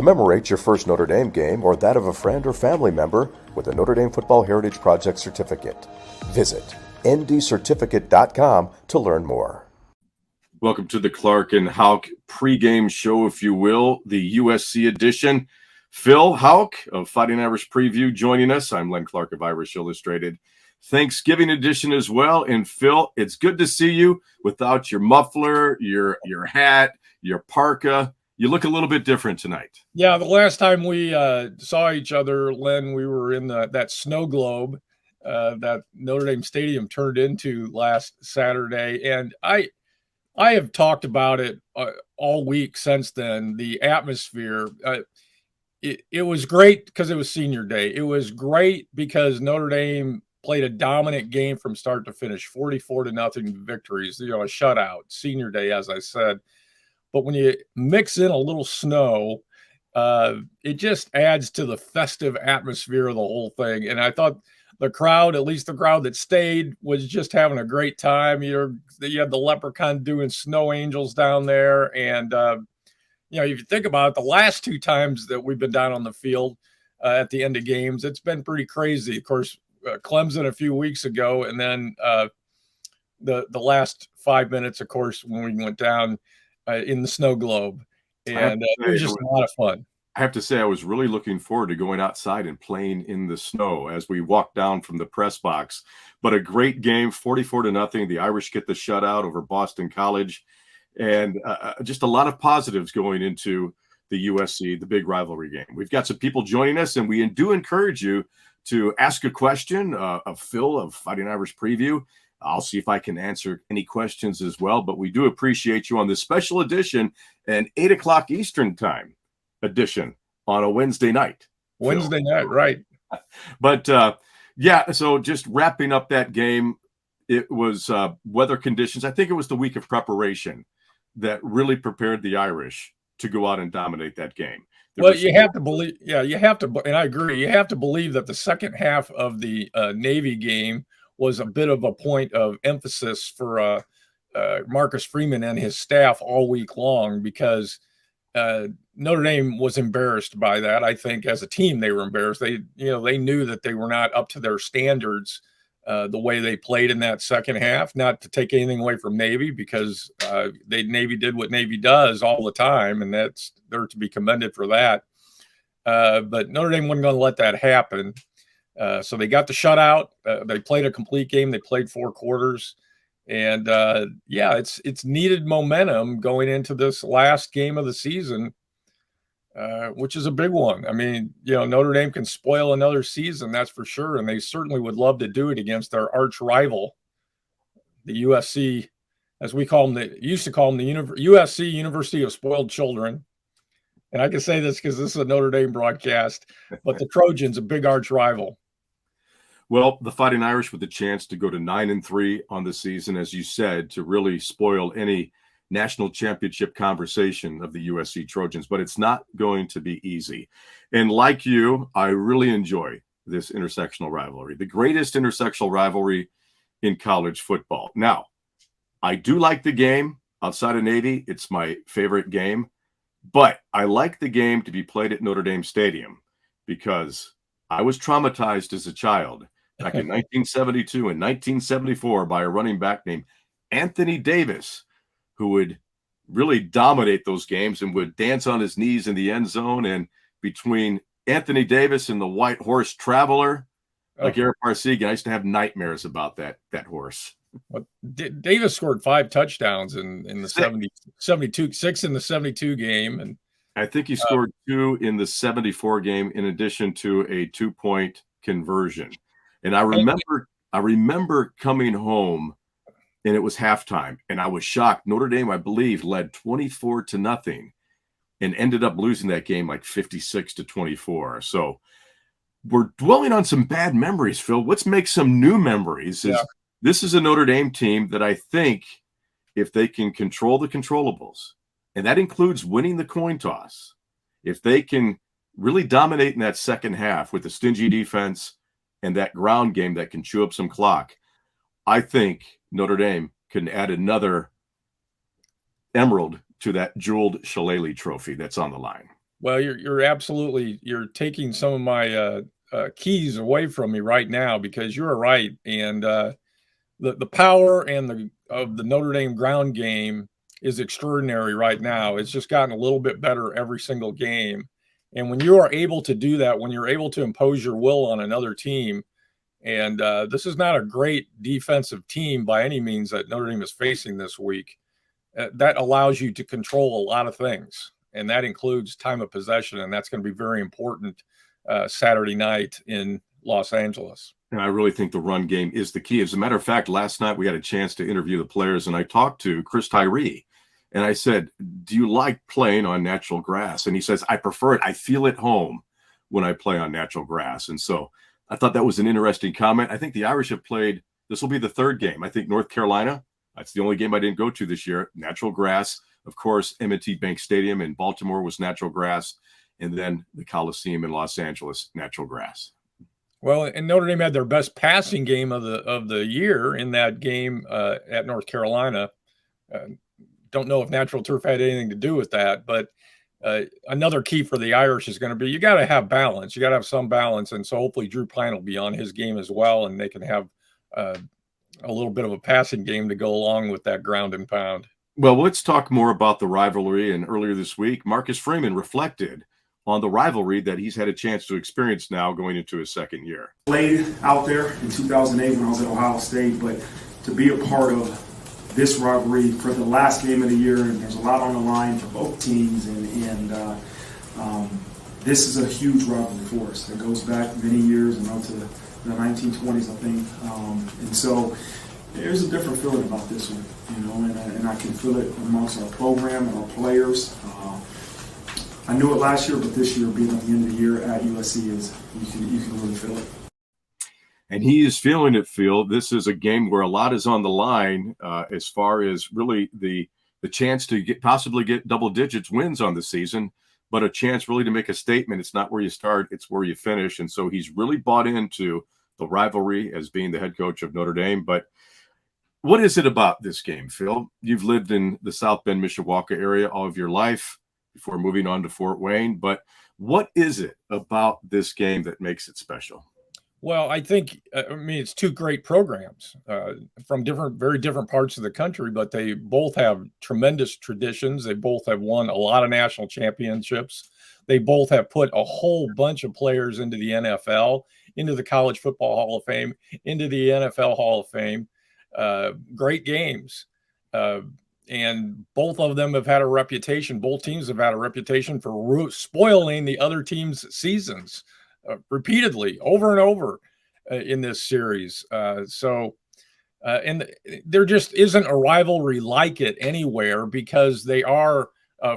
Commemorate your first Notre Dame game or that of a friend or family member with a Notre Dame Football Heritage Project certificate. Visit ndcertificate.com to learn more. Welcome to the Clark and Houk pregame show, if you will, the USC edition. Phil Houk of Fighting Irish Preview joining us. I'm Len Clark of Irish Illustrated. Thanksgiving edition as well. And Phil, it's good to see you without your muffler, your hat, your parka. You look a little bit different tonight. Yeah, the last time we saw each other, Len, we were in that snow globe that Notre Dame Stadium turned into last Saturday. And I have talked about it all week since then, the atmosphere. It was great because it was senior day. It was great because Notre Dame played a dominant game from start to finish, 44-0 victories, a shutout, senior day, as I said. But when you mix in a little snow, it just adds to the festive atmosphere of the whole thing. And I thought the crowd, at least the crowd that stayed, was just having a great time. You had the Leprechaun doing snow angels down there. And, if you think about it, the last two times that we've been down on the field at the end of games, it's been pretty crazy. Of course, Clemson a few weeks ago, and then the last 5 minutes, of course, when we went down in the snow globe. And it was just a lot of fun. I have to say, I was really looking forward to going outside and playing in the snow as we walked down from the press box. But a great game, 44-0. The Irish get the shutout over Boston College. And just a lot of positives going into the USC, the big rivalry game. We've got some people joining us, and we do encourage you to ask a question of Phil of Fighting Irish Preview. I'll see if I can answer any questions as well. But we do appreciate you on this special edition, an 8 o'clock Eastern time edition on a Wednesday night. Wednesday night, right. But, so just wrapping up that game, it was weather conditions. I think it was the week of preparation that really prepared the Irish to go out and dominate that game. You have to believe, and I agree, you have to believe that the second half of the Navy game was a bit of a point of emphasis for Marcus Freeman and his staff all week long, because Notre Dame was embarrassed by that. I think as a team, they were embarrassed. They knew that they were not up to their standards the way they played in that second half. Not to take anything away from Navy, because Navy did what Navy does all the time, and they're to be commended for that. But Notre Dame wasn't going to let that happen. So they got the shutout. They played a complete game. They played 4 quarters. And it's needed momentum going into this last game of the season, which is a big one. I mean, Notre Dame can spoil another season, that's for sure. And they certainly would love to do it against their arch rival, the USC, as we call them. They used to call them the USC, University of Spoiled Children. And I can say this because this is a Notre Dame broadcast, but the Trojans, a big arch rival. Well, the Fighting Irish with the chance to go to 9-3 on the season, as you said, to really spoil any national championship conversation of the USC Trojans, but it's not going to be easy. And like you, I really enjoy this intersectional rivalry, the greatest intersectional rivalry in college football. Now, I do like the game outside of Navy. It's my favorite game, but I like the game to be played at Notre Dame Stadium because I was traumatized as a child back in 1972 and 1974 by a running back named Anthony Davis, who would really dominate those games and would dance on his knees in the end zone. And between Anthony Davis and the White Horse Traveler, like Eric Parsegian, I used to have nightmares about that horse. Well, Davis scored 5 touchdowns in the 72, 6 in the 72 game. And I think he scored 2 in the 74 game, in addition to a 2-point conversion. And I remember coming home, and it was halftime, and I was shocked. Notre Dame, I believe, led 24-0 and ended up losing that game like 56-24. So we're dwelling on some bad memories, Phil. Let's make some new memories. This is a Notre Dame team that I think, if they can control the controllables, and that includes winning the coin toss, if they can really dominate in that second half with a stingy defense and that ground game that can chew up some clock, I think Notre Dame can add another emerald to that jeweled Shillelagh trophy that's on the line. Well, you're taking some of my keys away from me right now, because you're right. And the power of the Notre Dame ground game is extraordinary right now. It's just gotten a little bit better every single game. And when you are able to do that, when you're able to impose your will on another team, and this is not a great defensive team by any means that Notre Dame is facing this week, that allows you to control a lot of things. And that includes time of possession. And that's going to be very important Saturday night in Los Angeles. And I really think the run game is the key. As a matter of fact, last night we had a chance to interview the players, and I talked to Chris Tyree, and I said, do you like playing on natural grass? And he says, I prefer it. I feel at home when I play on natural grass. And so I thought that was an interesting comment. I think the Irish have played, this will be the third game. I think North Carolina, that's the only game I didn't go to this year, natural grass. Of course, M&T Bank Stadium in Baltimore was natural grass. And then the Coliseum in Los Angeles, natural grass. Well, and Notre Dame had their best passing game of the year in that game at North Carolina. Don't know if natural turf had anything to do with that, but another key for the Irish is going to be, you got to have balance. You got to have some balance, and so hopefully Drew Plant will be on his game as well, and they can have a little bit of a passing game to go along with that ground and pound. Well, let's talk more about the rivalry. And earlier this week, Marcus Freeman reflected on the rivalry that he's had a chance to experience now going into his second year. Played out there in 2008 when I was at Ohio State, but to be a part of this rivalry for the last game of the year, and there's a lot on the line for both teams, and this is a huge rivalry for us. It goes back many years, to the 1920s, I think, and so there's a different feeling about this one, and I can feel it amongst our program and our players. I knew it last year, but this year, being at the end of the year at USC, you can really feel it. And he is feeling it, Phil. This is a game where a lot is on the line as far as really the chance to possibly get double digits wins on the season, but a chance really to make a statement. It's not where you start, it's where you finish. And so he's really bought into the rivalry as being the head coach of Notre Dame. But what is it about this game, Phil? You've lived in the South Bend, Mishawaka area all of your life before moving on to Fort Wayne. But what is it about this game that makes it special? Well, I think, it's two great programs from very different parts of the country, but they both have tremendous traditions. They both have won a lot of national championships. They both have put a whole bunch of players into the NFL, into the College Football Hall of Fame, into the NFL Hall of Fame. Great games. And both of them have had a reputation. Both teams have had a reputation for spoiling the other team's seasons repeatedly, over and over in this series. And there just isn't a rivalry like it anywhere, because they are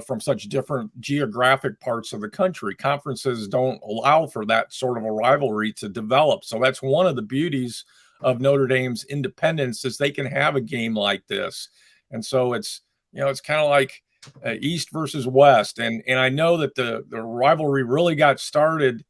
from such different geographic parts of the country. Conferences don't allow for that sort of a rivalry to develop. So that's one of the beauties of Notre Dame's independence, is they can have a game like this. And so it's kind of like East versus West. And I know that the rivalry really got started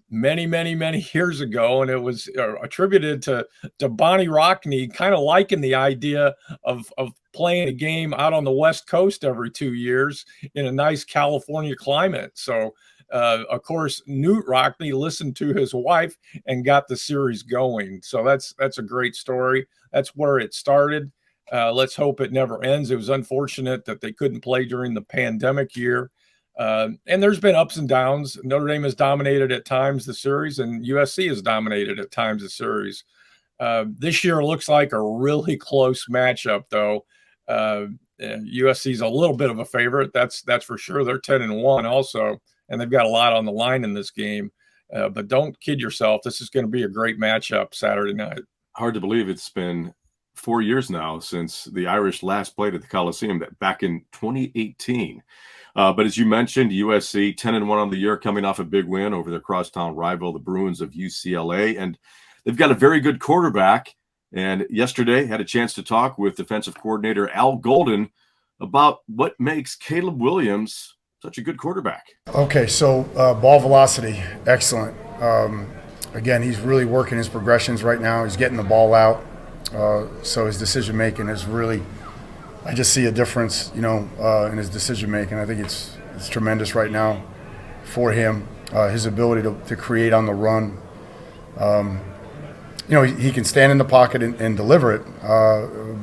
many, many, many years ago, and it was attributed to Bonnie Rockne kind of liking the idea of playing a game out on the West Coast every 2 years in a nice California climate. So, of course, Newt Rockne listened to his wife and got the series going. So that's a great story. That's where it started. Let's hope it never ends. It was unfortunate that they couldn't play during the pandemic year. And there's been ups and downs. Notre Dame has dominated at times the series, and USC has dominated at times the series. This year looks like a really close matchup, though. USC is a little bit of a favorite. That's for sure. They're 10-1 also, and they've got a lot on the line in this game. But don't kid yourself. This is going to be a great matchup Saturday night. Hard to believe it's been 4 years now since the Irish last played at the Coliseum, back in 2018. But as you mentioned, USC 10-1 on the year, coming off a big win over their crosstown rival, the Bruins of UCLA. And they've got a very good quarterback. And yesterday had a chance to talk with defensive coordinator Al Golden about what makes Caleb Williams such a good quarterback. Okay, so ball velocity, excellent. Again, he's really working his progressions right now. He's getting the ball out. So his decision making is really, I just see a difference, in his decision making. I think it's is tremendous right now for him. His ability to create on the run. He can stand in the pocket and deliver it,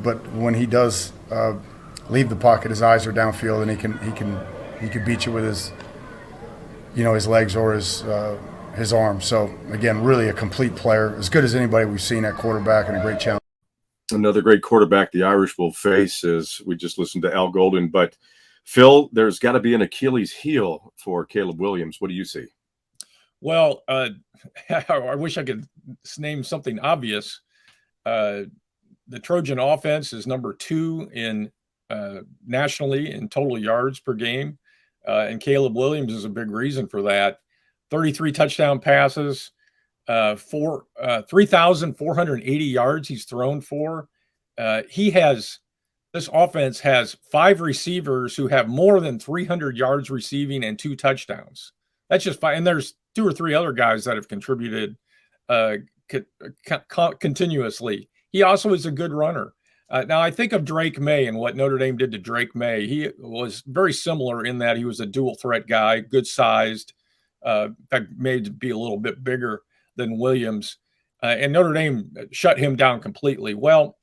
but when he does leave the pocket, his eyes are downfield, and he can beat you with his legs or his arms. So again, really a complete player, as good as anybody we've seen at quarterback, and a great challenge. Another great quarterback the Irish will face, as we just listened to Al Golden. But Phil, there's got to be an Achilles heel for Caleb Williams. What do you see? Well, I wish I could name something obvious. The Trojan offense is number 2 in nationally in total yards per game, and Caleb Williams is a big reason for that. 33 touchdown passes, 3,480 yards he's thrown for. This offense has 5 receivers who have more than 300 yards receiving and 2 touchdowns. That's just fine. And there's 2 or 3 other guys that have contributed continuously. He also is a good runner. Now, I think of Drake May and what Notre Dame did to Drake May. He was very similar in that he was a dual threat guy, good sized, in fact, made to be a little bit bigger than Williams. And Notre Dame shut him down completely. Well,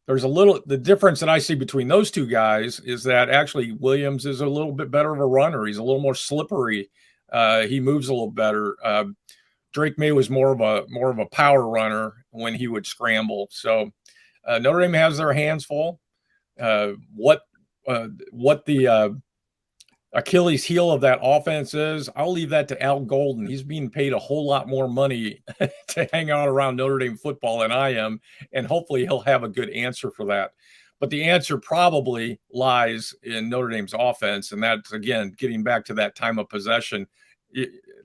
the difference that I see between those 2 guys is that actually Williams is a little bit better of a runner. He's a little more slippery. He moves a little better. Drake May was more of a power runner when he would scramble. So Notre Dame has their hands full. What the Achilles heel of that offense is, I'll leave that to Al Golden. He's being paid a whole lot more money to hang out around Notre Dame football than I am, and hopefully he'll have a good answer for that. But the answer probably lies in Notre Dame's offense, and that's, again, getting back to that time of possession.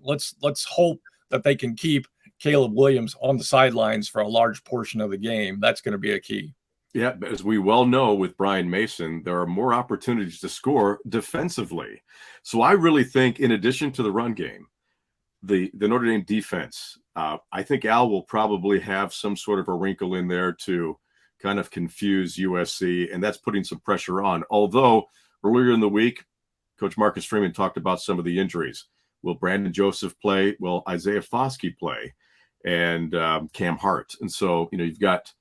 Let's hope that they can keep Caleb Williams on the sidelines for a large portion of the game. That's going to be a key. Yeah, as we well know with Brian Mason, there are more opportunities to score defensively. So I really think, in addition to the run game, the Notre Dame defense, I think Al will probably have some sort of a wrinkle in there to kind of confuse USC, and that's putting some pressure on. Although earlier in the week, Coach Marcus Freeman talked about some of the injuries. Will Brandon Joseph play? Will Isaiah Foskey play? And Cam Hart. And so, you've got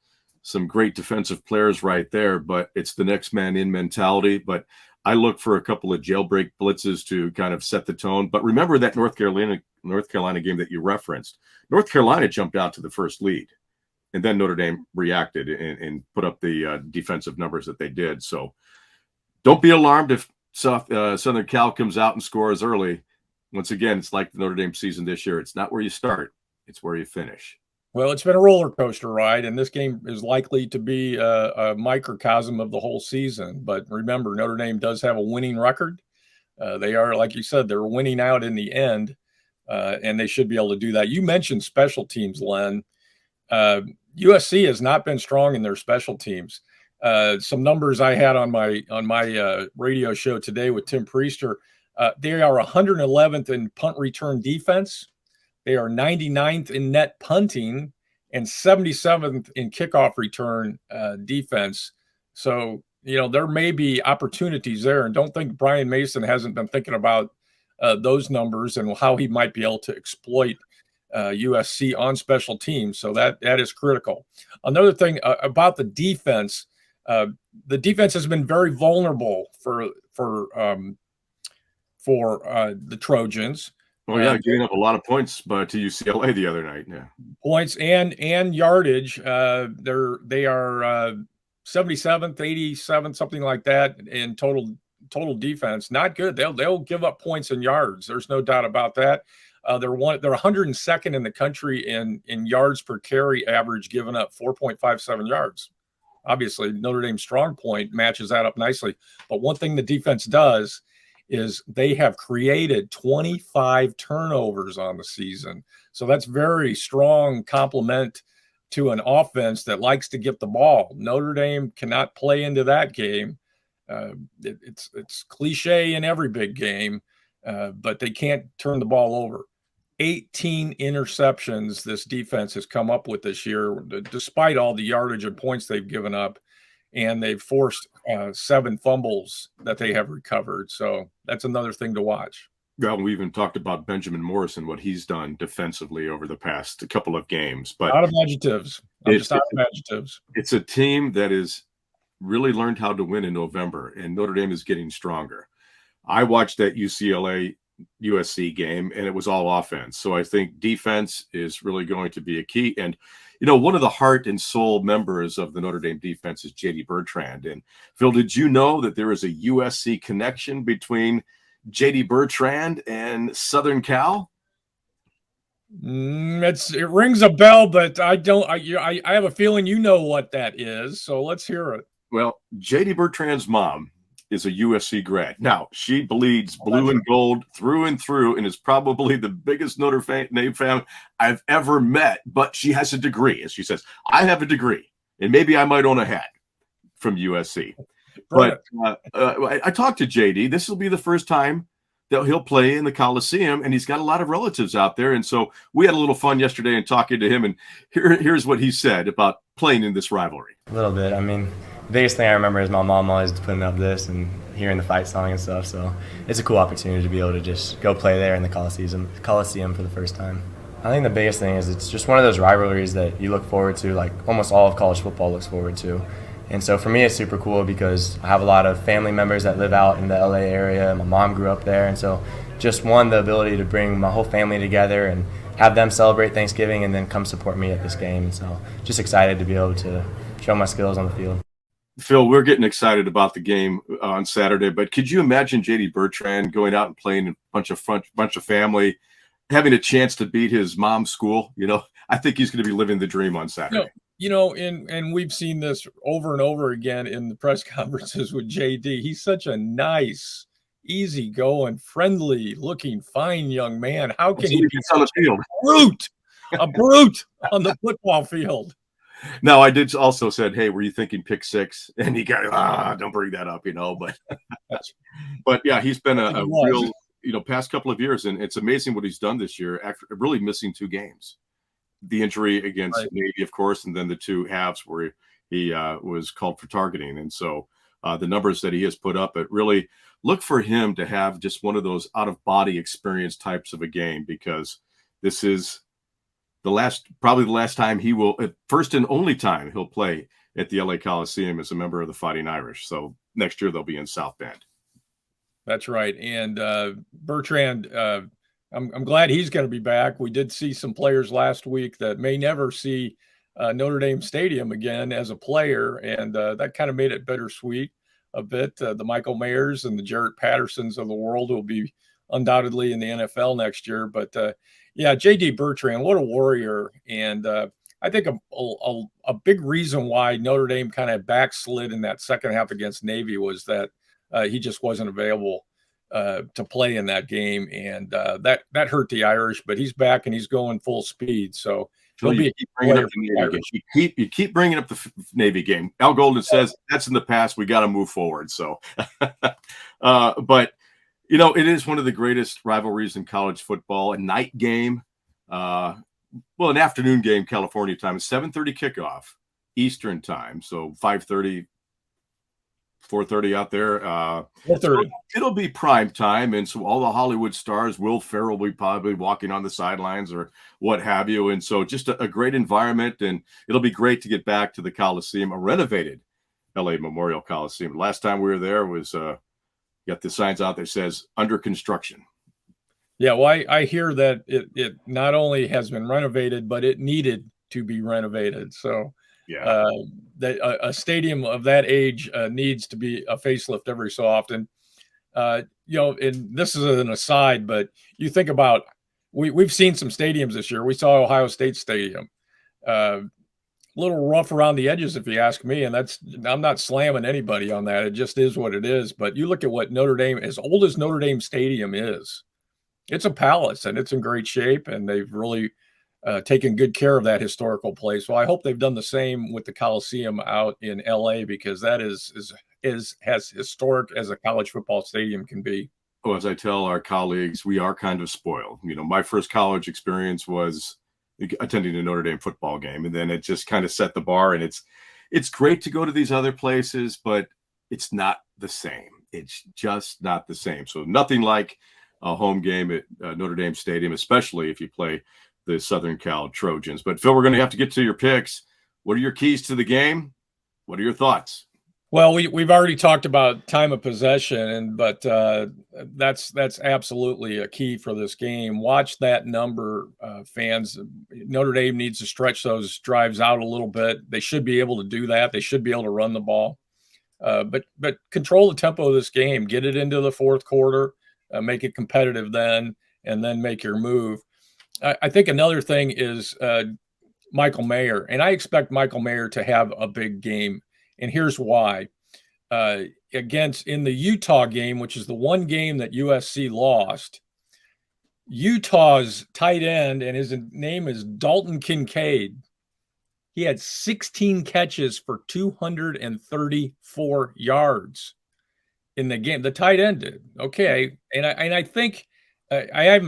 some great defensive players right there, but it's the next man in mentality. But I look for a couple of jailbreak blitzes to kind of set the tone. But remember that North Carolina game that you referenced. North Carolina jumped out to the first lead, and then Notre Dame reacted and put up the defensive numbers that they did. So don't be alarmed if Southern Cal comes out and scores early. Once again, it's like the Notre Dame season this year. It's not where you start, it's where you finish. Well, it's been a roller coaster ride, and this game is likely to be a microcosm of the whole season. But remember, Notre Dame does have a winning record. They are, like you said, they're winning out in the end, and they should be able to do that. You mentioned special teams, Len. USC has not been strong in their special teams. Some numbers I had on my radio show today with Tim Priester. They are 111th in punt return defense. They are 99th in net punting and 77th in kickoff return defense. So, there may be opportunities there. And don't think Brian Mason hasn't been thinking about those numbers and how he might be able to exploit USC on special teams. So that is critical. Another thing about the defense has been very vulnerable for the Trojans. Oh yeah, giving up a lot of points to UCLA the other night. Yeah, points and yardage. They are 77th, 87th, something like that in total defense. Not good. They'll give up points and yards. There's no doubt about that. They're 102nd in the country in yards per carry average, giving up 4.57 yards. Obviously, Notre Dame's strong point matches that up nicely. But one thing the defense does is they have created 25 turnovers on the season. So that's very strong compliment to an offense that likes to get the ball. Notre Dame cannot play into that game. It's cliche in every big game, but they can't turn the ball over. 18 interceptions this defense has come up with this year, despite all the yardage and points they've given up. And they've forced 7 fumbles that they have recovered. So that's another thing to watch. Well, we even talked about Benjamin Morrison, what he's done defensively over the past couple of games. But Out of adjectives. I'm just out of adjectives. It's a team that is really learned how to win in November, and Notre Dame is getting stronger. I watched that UCLA USC game, and it was all offense. So I think defense is really going to be a key. And, one of the heart and soul members of the Notre Dame defense is JD Bertrand. And Phil, did you know that there is a USC connection between JD Bertrand and Southern Cal? It rings a bell, but I don't. I have a feeling you know what that is. So let's hear it. Well, JD Bertrand's mom is a USC grad. Now, she bleeds blue and gold through and through and is probably the biggest Notre Dame fan I've ever met, but she has a degree. As she says, I have a degree, and maybe I might own a hat from USC. But I talked to JD. This will be the first time that he'll play in the Coliseum, and he's got a lot of relatives out there. And so we had a little fun yesterday and talking to him, and here's what he said about playing in this rivalry. A little bit. I mean, the biggest thing I remember is my mom always putting up this and hearing the fight song and stuff. So it's a cool opportunity to be able to just go play there in the Coliseum for the first time. I think the biggest thing is it's just one of those rivalries that you look forward to, like almost all of college football looks forward to. And so for me, it's super cool because I have a lot of family members that live out in the LA area. My mom grew up there. And so just the ability to bring my whole family together and have them celebrate Thanksgiving and then come support me at this game. And so just excited to be able to show my skills on the field. Phil, we're getting excited about the game on Saturday, but could you imagine JD Bertrand going out and playing in a bunch of family, having a chance to beat his mom's school? I think he's going to be living the dream on Saturday. And we've seen this over and over again in the press conferences with JD. He's such a nice, easygoing, friendly-looking, fine young man. How can he be on the field? A brute on the football field? Now, I did also said, hey, were you thinking pick six? And he got, don't bring that up, but yeah, he's been a real, past couple of years, and it's amazing what he's done this year after really missing 2 games. The injury against Navy, of course, and then the 2 halves where he was called for targeting. And so the numbers that he has put up, it really look for him to have just one of those out-of-body experience types of a game, because this is probably the last time he will, first and only time he'll play at the LA Coliseum as a member of the Fighting Irish. So next year they'll be in South Bend. That's right. And Bertrand, I'm glad he's going to be back. We did see some players last week that may never see Notre Dame Stadium again as a player, and that kind of made it bittersweet a bit. The Michael Mayers and the Jarrett Pattersons of the world will be undoubtedly in the NFL next year. But yeah, JD Bertrand, what a warrior. And I think a big reason why Notre Dame kind of backslid in that second half against Navy was that he just wasn't available to play in that game. And that hurt the Irish, but he's back and he's going full speed. So you keep bringing up the Navy game. Al Golden says that's in the past. We got to move forward. So, but it is one of the greatest rivalries in college football. A night game, an afternoon game, California time, 7:30 kickoff Eastern time. So 5:30, 4:30 out there. 4:30. So it'll be prime time, and so all the Hollywood stars, Will Ferrell will be probably walking on the sidelines or what have you. And so just a great environment, and it'll be great to get back to the Coliseum, a renovated LA Memorial Coliseum. Last time we were there was got the signs out there that says under construction. Yeah, well, I hear that it not only has been renovated, but it needed to be renovated. So yeah, that a stadium of that age needs to be a facelift every so often. And this is an aside, but you think about we've seen some stadiums this year. We saw Ohio State Stadium. A little rough around the edges, if you ask me, and I'm not slamming anybody on that. It just is what it is. But you look at what Notre Dame, as old as Notre Dame Stadium is, it's a palace and it's in great shape, and they've really taken good care of that historical place. Well, I hope they've done the same with the Coliseum out in LA, because that is as historic as a college football stadium can be. Well, as I tell our colleagues, we are kind of spoiled. My first college experience was attending a Notre Dame football game, and then it just kind of set the bar. And it's great to go to these other places, but it's not the same. It's just not the same. So nothing like a home game at Notre Dame Stadium, especially if you play the Southern Cal Trojans. But Phil, we're going to have to get to your picks. What are your keys to the game? What are your thoughts? Well, we've already talked about time of possession, but that's absolutely a key for this game. Watch that number, fans. Notre Dame needs to stretch those drives out a little bit. They should be able to do that. They should be able to run the ball, but control the tempo of this game. Get it into the fourth quarter, make it competitive then, and then make your move. I think another thing is Michael Mayer, and I expect Michael Mayer to have a big game. And here's why. In the Utah game, which is the one game that USC lost, Utah's tight end, and his name is Dalton Kincaid, he had 16 catches for 234 yards in the game. The tight end did. Okay. And I think I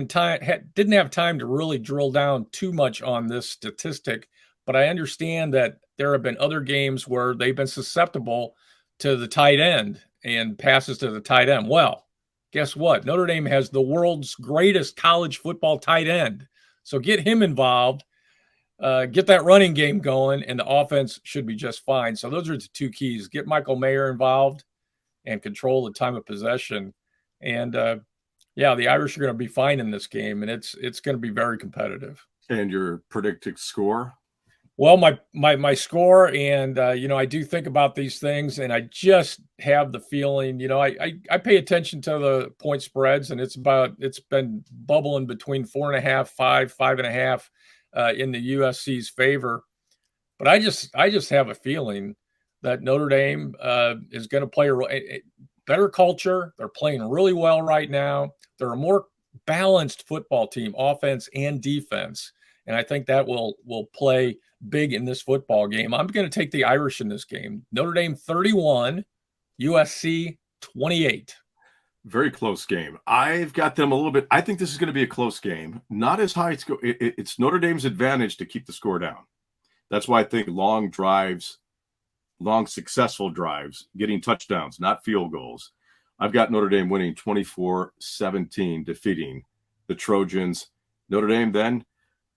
didn't have time to really drill down too much on this statistic, but I understand that there have been other games where they've been susceptible to the tight end and passes to the tight end. Well, guess what? Notre Dame has the world's greatest college football tight end. So get him involved, get that running game going, and the offense should be just fine. So those are the two keys. Get Michael Mayer involved and control the time of possession. And, the Irish are going to be fine in this game, and it's going to be very competitive. And your predicted score? Well, my score, and I do think about these things, and I just have the feeling, I pay attention to the point spreads, and it's been bubbling between 4.5, 5.5 in the USC's favor. But I just have a feeling that Notre Dame is going to play a better culture. They're playing really well right now. They're a more balanced football team, offense and defense. And I think that will play big in this football game. I'm going to take the Irish in this game. Notre Dame 31, USC 28. Very close game. I've got them a little bit. I think this is going to be a close game. Not as high. It's Notre Dame's advantage to keep the score down. That's why I think long drives, long successful drives, getting touchdowns, not field goals. I've got Notre Dame winning 24-17, defeating the Trojans. Notre Dame, then,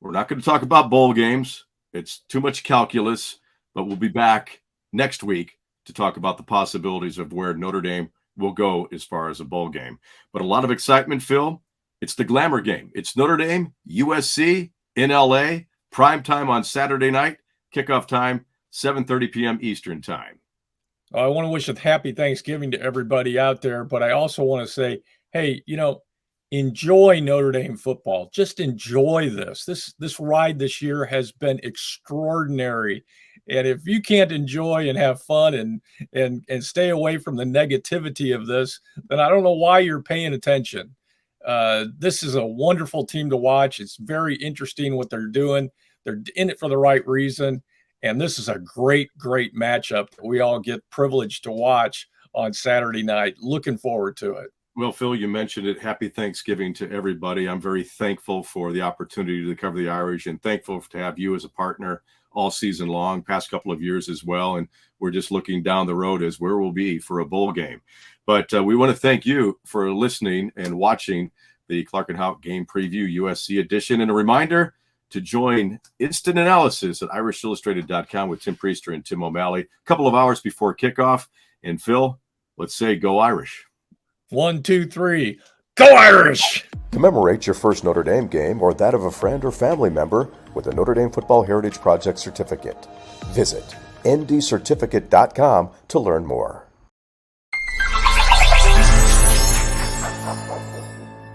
we're not going to talk about bowl games. It's too much calculus, but we'll be back next week to talk about the possibilities of where Notre Dame will go as far as a bowl game. But a lot of excitement, Phil. It's the glamour game. It's Notre Dame, USC in LA, prime time on Saturday night, kickoff time, 7:30 p.m. Eastern time. I want to wish a happy Thanksgiving to everybody out there, but I also want to say, hey, enjoy Notre Dame football. Just enjoy this. This ride this year has been extraordinary. And if you can't enjoy and have fun and stay away from the negativity of this, then I don't know why you're paying attention. This is a wonderful team to watch. It's very interesting what they're doing. They're in it for the right reason. And this is a great, great matchup that we all get privileged to watch on Saturday night. Looking forward to it. Well, Phil, you mentioned it. Happy Thanksgiving to everybody. I'm very thankful for the opportunity to cover the Irish and thankful to have you as a partner all season long, past couple of years as well. And we're just looking down the road as where we'll be for a bowl game. But we want to thank you for listening and watching the Clark and Houk Game Preview USC edition. And a reminder to join Instant Analysis at IrishIllustrated.com with Tim Priester and Tim O'Malley a couple of hours before kickoff. And Phil, let's say go Irish. 1, 2, 3, go Irish! Commemorate your first Notre Dame game or that of a friend or family member with a Notre Dame Football Heritage Project certificate. Visit ndcertificate.com to learn more.